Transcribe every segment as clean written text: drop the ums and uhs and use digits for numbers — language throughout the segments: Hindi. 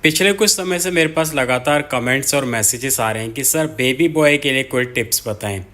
पिछले कुछ समय से मेरे पास लगातार कमेंट्स और मैसेजेस आ रहे हैं कि सर बेबी बॉय के लिए कोई टिप्स बताएं।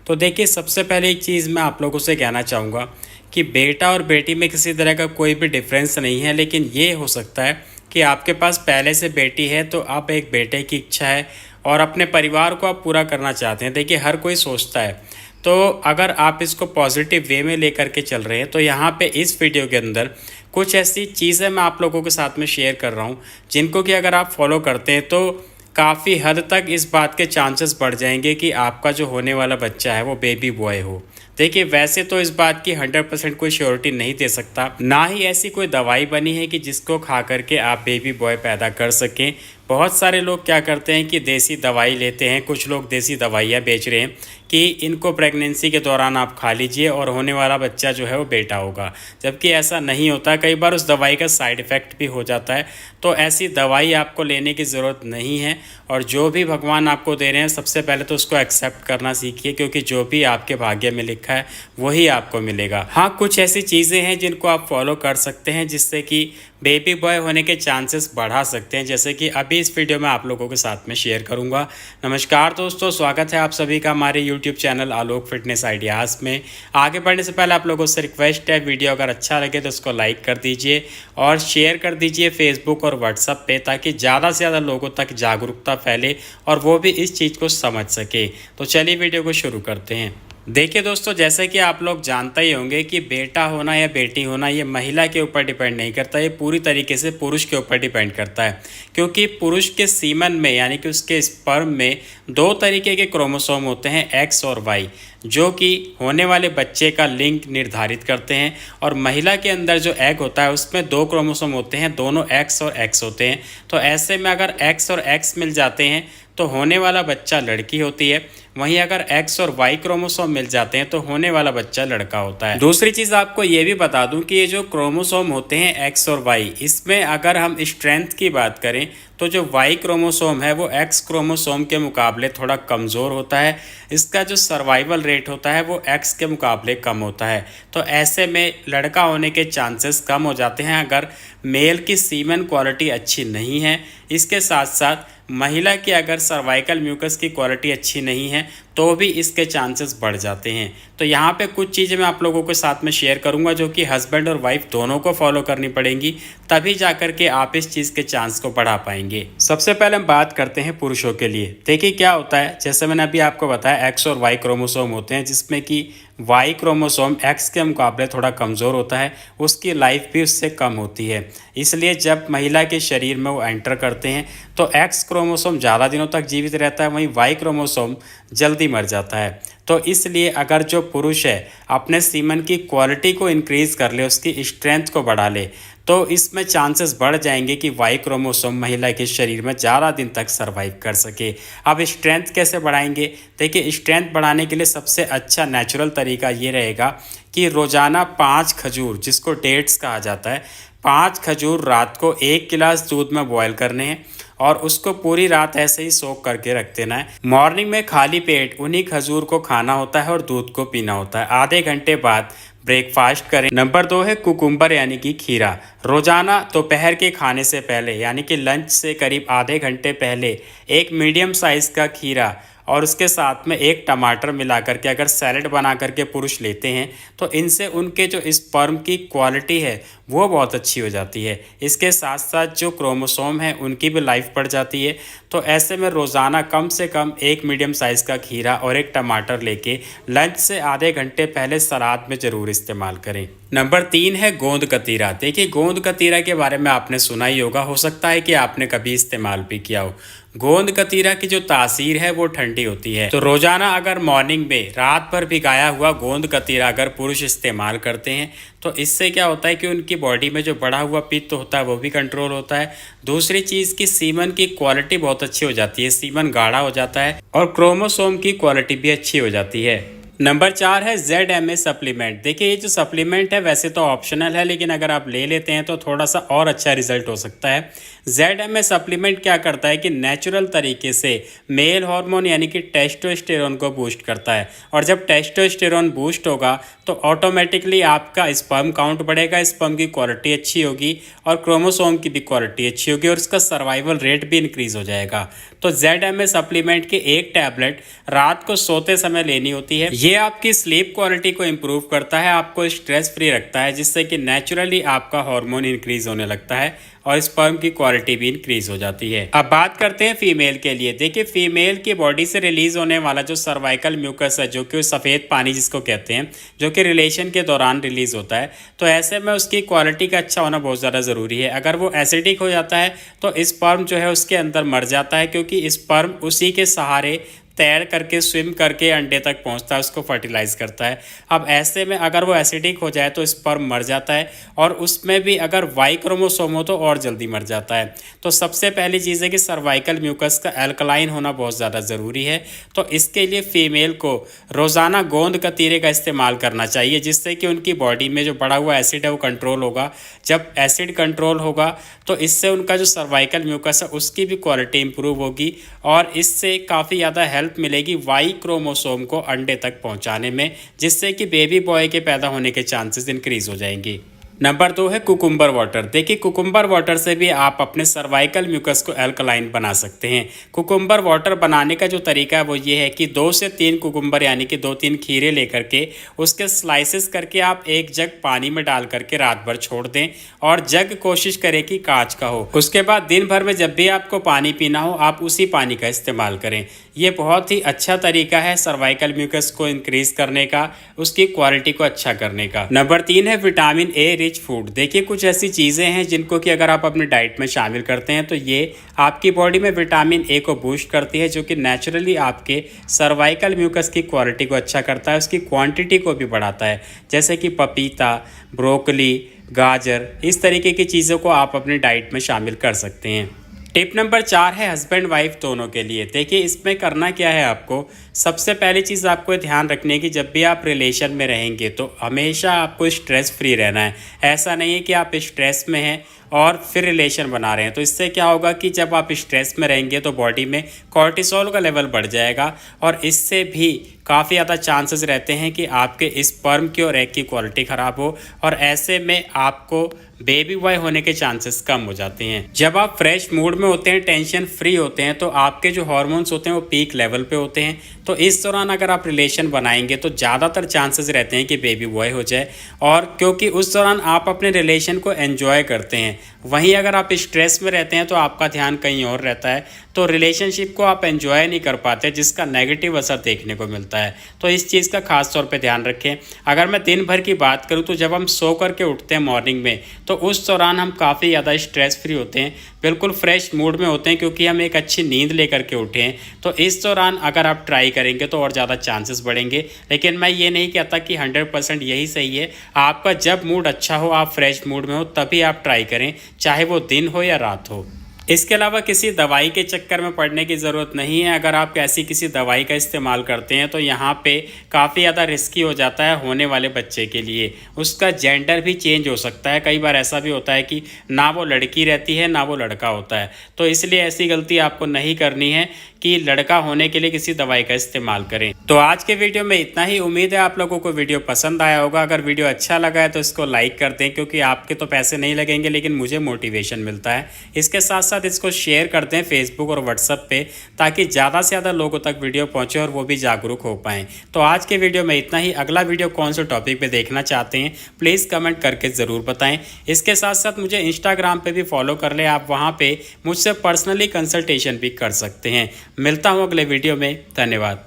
तो देखिए, सबसे पहले एक चीज़ मैं आप लोगों से कहना चाहूँगा कि बेटा और बेटी में किसी तरह का कोई भी डिफरेंस नहीं है, लेकिन ये हो सकता है कि आपके पास पहले से बेटी है तो अब एक बेटे की इच्छा है और अपने परिवार को आप पूरा करना चाहते हैं। देखिए, हर कोई सोचता है। तो अगर आप इसको पॉजिटिव वे में लेकर के चल रहे हैं तो यहाँ पे इस वीडियो के अंदर कुछ ऐसी चीज़ें मैं आप लोगों के साथ में शेयर कर रहा हूँ जिनको कि अगर आप फॉलो करते हैं तो काफ़ी हद तक इस बात के चांसेस बढ़ जाएंगे कि आपका जो होने वाला बच्चा है वो बेबी बॉय हो। देखिए, वैसे तो इस बात की 100% कोई श्योरिटी नहीं दे सकता, ना ही ऐसी कोई दवाई बनी है कि जिसको खा करके आप बेबी बॉय पैदा कर सकें। बहुत सारे लोग क्या करते हैं कि देसी दवाई लेते हैं, कुछ लोग देसी दवाइयाँ बेच रहे हैं कि इनको प्रेगनेंसी के दौरान आप खा लीजिए और होने वाला बच्चा जो है वो बेटा होगा, जबकि ऐसा नहीं होता। कई बार उस दवाई का साइड इफ़ेक्ट भी हो जाता है। तो ऐसी दवाई आपको लेने की ज़रूरत नहीं है और जो भी भगवान आपको दे रहे हैं सबसे पहले तो उसको एक्सेप्ट करना सीखिए, क्योंकि जो भी आपके भाग्य में लिखा है वही आपको मिलेगा। हाँ, कुछ ऐसी चीज़ें हैं जिनको आप फॉलो कर सकते हैं जिससे कि बेबी बॉय होने के चांसेस बढ़ा सकते हैं, जैसे कि अभी इस वीडियो में आप लोगों के साथ में शेयर करूंगा। नमस्कार दोस्तों, स्वागत है आप सभी का हमारे यूट्यूब चैनल आलोक फिटनेस आइडियाज़ में। आगे बढ़ने से पहले आप लोगों से रिक्वेस्ट है, वीडियो अगर अच्छा लगे तो उसको लाइक कर दीजिए और शेयर कर दीजिए फेसबुक और व्हाट्सएप पे, ताकि ज़्यादा से ज़्यादा लोगों तक जागरूकता फैले और वो भी इस चीज़ को समझ सके। तो चलिए वीडियो को शुरू करते हैं। देखिए दोस्तों, जैसे कि आप लोग जानते ही होंगे कि बेटा होना या बेटी होना ये महिला के ऊपर डिपेंड नहीं करता, ये पूरी तरीके से पुरुष के ऊपर डिपेंड करता है। क्योंकि पुरुष के सीमन में यानी कि उसके स्पर्म में दो तरीके के क्रोमोसोम होते हैं, एक्स और वाई, जो कि होने वाले बच्चे का लिंग निर्धारित करते हैं। और महिला के अंदर जो एग होता है उसमें दो क्रोमोसोम होते हैं, दोनों एक्स और एक्स होते हैं। तो ऐसे में अगर एक्स और एक्स मिल जाते हैं तो होने वाला बच्चा लड़की होती है, वहीं अगर एक्स और वाई क्रोमोसोम मिल जाते हैं तो होने वाला बच्चा लड़का होता है। दूसरी चीज़ आपको ये भी बता दूं कि ये जो क्रोमोसोम होते हैं एक्स और वाई, इसमें अगर हम स्ट्रेंथ की बात करें तो जो वाई क्रोमोसोम है वो एक्स क्रोमोसोम के मुकाबले थोड़ा कमज़ोर होता है। इसका जो सर्वाइवल रेट होता है वो एक्स के मुकाबले कम होता है। तो ऐसे में लड़का होने के चांसेस कम हो जाते हैं अगर मेल की सीमेन क्वालिटी अच्छी नहीं है। इसके साथ साथ महिला की अगर सर्वाइकल म्यूकस की क्वालिटी अच्छी नहीं है तो भी इसके चांसेस बढ़ जाते हैं। तो यहाँ पे कुछ चीज़ें मैं आप लोगों के साथ में शेयर करूँगा जो कि हस्बैंड और वाइफ दोनों को फॉलो करनी पड़ेंगी, तभी जाकर के आप इस चीज़ के चांस को बढ़ा पाएंगे। सबसे पहले हम बात करते हैं पुरुषों के लिए। देखिए क्या होता है, जैसे मैंने अभी आपको बताया एक्स और वाई क्रोमोसोम होते हैं, जिसमें कि वाई क्रोमोसोम एक्स के मुकाबले थोड़ा कमज़ोर होता है, उसकी लाइफ भी उससे कम होती है। इसलिए जब महिला के शरीर में वो एंटर करते हैं तो एक्स क्रोमोसोम ज़्यादा दिनों तक जीवित रहता है, वहीं वाई क्रोमोसोम जल्दी मर जाता है। तो इसलिए अगर जो पुरुष है अपने सीमन की क्वालिटी को इंक्रीज़ कर ले, उसकी स्ट्रेंथ को बढ़ा ले, तो इसमें चांसेस बढ़ जाएंगे कि वाई क्रोमोसोम महिला के शरीर में ज़्यादा दिन तक सर्वाइव कर सके। अब स्ट्रेंथ कैसे बढ़ाएंगे? देखिए, स्ट्रेंथ बढ़ाने के लिए सबसे अच्छा नेचुरल तरीका ये रहेगा कि रोज़ाना 5 खजूर, जिसको डेट्स कहा जाता है, 5 खजूर रात को 1 गिलास दूध में बॉयल करने हैं और उसको पूरी रात ऐसे ही सोख करके रख देना है। मॉर्निंग में खाली पेट उन्हीं खजूर को खाना होता है और दूध को पीना होता है। आधे घंटे बाद ब्रेकफास्ट करें। नंबर 2 है कुकुम्बर यानी कि खीरा। रोजाना दोपहर के खाने से पहले यानी कि लंच से करीब आधे घंटे पहले एक मीडियम साइज़ का खीरा और उसके साथ में एक टमाटर मिला करके अगर सैलेड बना करके पुरुष लेते हैं तो इनसे उनके जो स्पर्म की क्वालिटी है वो बहुत अच्छी हो जाती है। इसके साथ साथ जो क्रोमोसोम है उनकी भी लाइफ बढ़ जाती है। तो ऐसे में रोज़ाना कम से कम एक मीडियम साइज़ का खीरा और एक टमाटर लेके लंच से आधे घंटे पहले सलाद में ज़रूर इस्तेमाल करें। नंबर 3 है गोंद कतीरा। देखिए, गोंद कतीरा के बारे में आपने सुना ही होगा, हो सकता है कि आपने कभी इस्तेमाल भी किया हो। गोंद कतीरा की जो तासीर है वो ठंडी होती है। तो रोजाना अगर मॉर्निंग में रात भर भिगाया हुआ गोंद कतीरा अगर पुरुष इस्तेमाल करते हैं तो इससे क्या होता है कि उनकी बॉडी में जो बढ़ा हुआ पित्त होता है वो भी कंट्रोल होता है। दूसरी चीज़ की सीमन की क्वालिटी बहुत अच्छी हो जाती है, सीमन गाढ़ा हो जाता है और क्रोमोसोम की क्वालिटी भी अच्छी हो जाती है। नंबर 4 है ZMA सप्लीमेंट। देखिए ये जो सप्लीमेंट है वैसे तो ऑप्शनल है, लेकिन अगर आप ले लेते हैं तो थोड़ा सा और अच्छा रिजल्ट हो सकता है। ZMA सप्लीमेंट क्या करता है कि नेचुरल तरीके से मेल हार्मोन यानी कि टेस्टोस्टेरोन को बूस्ट करता है, और जब टेस्टोस्टेरोन बूस्ट होगा तो ऑटोमेटिकली आपका स्पर्म काउंट बढ़ेगा, स्पर्म की क्वालिटी अच्छी होगी और क्रोमोसोम की भी क्वालिटी अच्छी होगी और उसका सर्वाइवल रेट भी इंक्रीज हो जाएगा। तो ZMA सप्लीमेंट की एक टैबलेट रात को सोते समय लेनी होती है। ये आपकी स्लीप क्वालिटी को इम्प्रूव करता है, आपको स्ट्रेस फ्री रखता है, जिससे कि नेचुरली आपका हार्मोन इंक्रीज होने लगता है और स्पर्म की क्वालिटी भी इंक्रीज हो जाती है। अब बात करते हैं फीमेल के लिए। देखिए फीमेल की बॉडी से रिलीज होने वाला जो सर्वाइकल म्यूकस है, जो कि सफ़ेद पानी जिसको कहते हैं, जो कि रिलेशन के दौरान रिलीज होता है, तो ऐसे में उसकी क्वालिटी का अच्छा होना बहुत ज़्यादा ज़रूरी है। अगर वो एसिडिक हो जाता है तो स्पर्म जो है उसके अंदर मर जाता है, क्योंकि स्पर्म उसी के सहारे तैर करके स्विम करके अंडे तक पहुंचता है, उसको फर्टिलाइज करता है। अब ऐसे में अगर वो एसिडिक हो जाए तो स्पर्म मर जाता है, और उसमें भी अगर वाई क्रोमोसोम हो तो और जल्दी मर जाता है। तो सबसे पहली चीज़ है कि सर्वाइकल म्यूकस का एल्कलाइन होना बहुत ज़्यादा ज़रूरी है। तो इसके लिए फीमेल को रोज़ाना गोंद कतीरे का इस्तेमाल करना चाहिए, जिससे कि उनकी बॉडी में जो बढ़ा हुआ एसिड है वो कंट्रोल होगा। जब एसिड कंट्रोल होगा तो इससे उनका जो सर्वाइकल म्यूकस है उसकी भी क्वालिटी इंप्रूव होगी, और इससे काफ़ी ज़्यादा हेल्प मिलेगी वाई क्रोमोसोम को अंडे तक पहुंचाने में, जिससे कि बेबी बॉय के पैदा होने के चांसेस इंक्रीज हो जाएंगी। नंबर 2 है कुकुम्बर वाटर। देखिए कुकुम्बर वाटर से भी आप अपने सर्वाइकल म्यूकस को एल्कलाइन बना सकते हैं। कुकुम्बर वाटर बनाने का जो तरीका है वो ये है कि 2 से 3 कुकुम्बर यानी कि 2-3 खीरे लेकर के उसके स्लाइसेस करके आप एक जग पानी में डाल करके रात भर छोड़ दें, और जग कोशिश करें कि कांच का हो। उसके बाद दिन भर में जब भी आपको पानी पीना हो आप उसी पानी का इस्तेमाल करें। ये बहुत ही अच्छा तरीका है सर्वाइकल म्यूकस को इंक्रीज करने का, उसकी क्वालिटी को अच्छा करने का। नंबर 3 है विटामिन ए रिच फूड। देखिए कुछ ऐसी चीज़ें हैं जिनको कि अगर आप अपनी डाइट में शामिल करते हैं तो ये आपकी बॉडी में विटामिन ए को बूस्ट करती है, जो कि नेचुरली आपके सर्वाइकल म्यूकस की क्वालिटी को अच्छा करता है, उसकी क्वांटिटी को भी बढ़ाता है। जैसे कि पपीता, ब्रोकली, गाजर, इस तरीके की चीज़ों को आप अपनी डाइट में शामिल कर सकते हैं। टिप नंबर 4 है हस्बैंड वाइफ दोनों के लिए। देखिए इसमें करना क्या है, आपको सबसे पहली चीज़ आपको ध्यान रखनी है कि जब भी आप रिलेशन में रहेंगे तो हमेशा आपको स्ट्रेस फ्री रहना है। ऐसा नहीं है कि आप स्ट्रेस में हैं और फिर रिलेशन बना रहे हैं, तो इससे क्या होगा कि जब आप स्ट्रेस में रहेंगे तो बॉडी में कॉर्टिसोल का लेवल बढ़ जाएगा, और इससे भी काफ़ी ज़्यादा चांसेस रहते हैं कि आपके स्पर्म की और एग की क्वालिटी ख़राब हो, और ऐसे में आपको बेबी बॉय होने के चांसेस कम हो जाते हैं। जब आप फ्रेश मूड में होते हैं, टेंशन फ्री होते हैं, तो आपके जो हार्मोन्स होते हैं वो पीक लेवल पे होते हैं। तो इस दौरान अगर आप रिलेशन बनाएंगे तो ज़्यादातर चांसेस रहते हैं कि बेबी बॉय हो जाए, और क्योंकि उस दौरान आप अपने रिलेशन को एंजॉय करते हैं। वहीं अगर आप स्ट्रेस में रहते हैं तो आपका ध्यान कहीं और रहता है, तो रिलेशनशिप को आप एंजॉय नहीं कर पाते, जिसका नेगेटिव असर देखने को मिलता है। तो इस चीज़ का खास तौर पे ध्यान रखें। अगर मैं दिन भर की बात करूं तो जब हम सो करके उठते हैं मॉर्निंग में, तो उस दौरान हम काफ़ी ज़्यादा स्ट्रेस फ्री होते हैं, बिल्कुल फ्रेश मूड में होते हैं, क्योंकि हम एक अच्छी नींद लेकर के उठे हैं। तो इस दौरान अगर आप ट्राई करेंगे तो और ज़्यादा चांसेस बढ़ेंगे। लेकिन मैं ये नहीं कहता कि 100% यही सही है। आपका जब मूड अच्छा हो, आप फ्रेश मूड में हो, तभी आप ट्राई करें, चाहे वो दिन हो या रात हो। इसके अलावा किसी दवाई के चक्कर में पड़ने की ज़रूरत नहीं है। अगर आप ऐसी किसी दवाई का इस्तेमाल करते हैं तो यहाँ पे काफ़ी ज़्यादा रिस्की हो जाता है होने वाले बच्चे के लिए। उसका जेंडर भी चेंज हो सकता है। कई बार ऐसा भी होता है कि ना वो लड़की रहती है ना वो लड़का होता है। तो इसलिए ऐसी गलती आपको नहीं करनी है कि लड़का होने के लिए किसी दवाई का इस्तेमाल करें। तो आज के वीडियो में इतना ही। उम्मीद है आप लोगों को वीडियो पसंद आया होगा। अगर वीडियो अच्छा लगा है तो इसको लाइक कर दें, क्योंकि आपके तो पैसे नहीं लगेंगे लेकिन मुझे मोटिवेशन मिलता है। इसके साथ साथ इसको शेयर कर दें फेसबुक और व्हाट्सएप पे, ताकि ज़्यादा से ज़्यादा लोगों तक वीडियो पहुँचे और वो भी जागरूक हो पाएँ। तो आज के वीडियो में इतना ही। अगला वीडियो कौन से टॉपिक पर देखना चाहते हैं प्लीज़ कमेंट करके ज़रूर बताएँ। इसके साथ साथ मुझे इंस्टाग्राम पर भी फॉलो कर लें। आप वहाँ पर मुझसे पर्सनली कंसल्टेशन भी कर सकते हैं। मिलता हूँ अगले वीडियो में। धन्यवाद।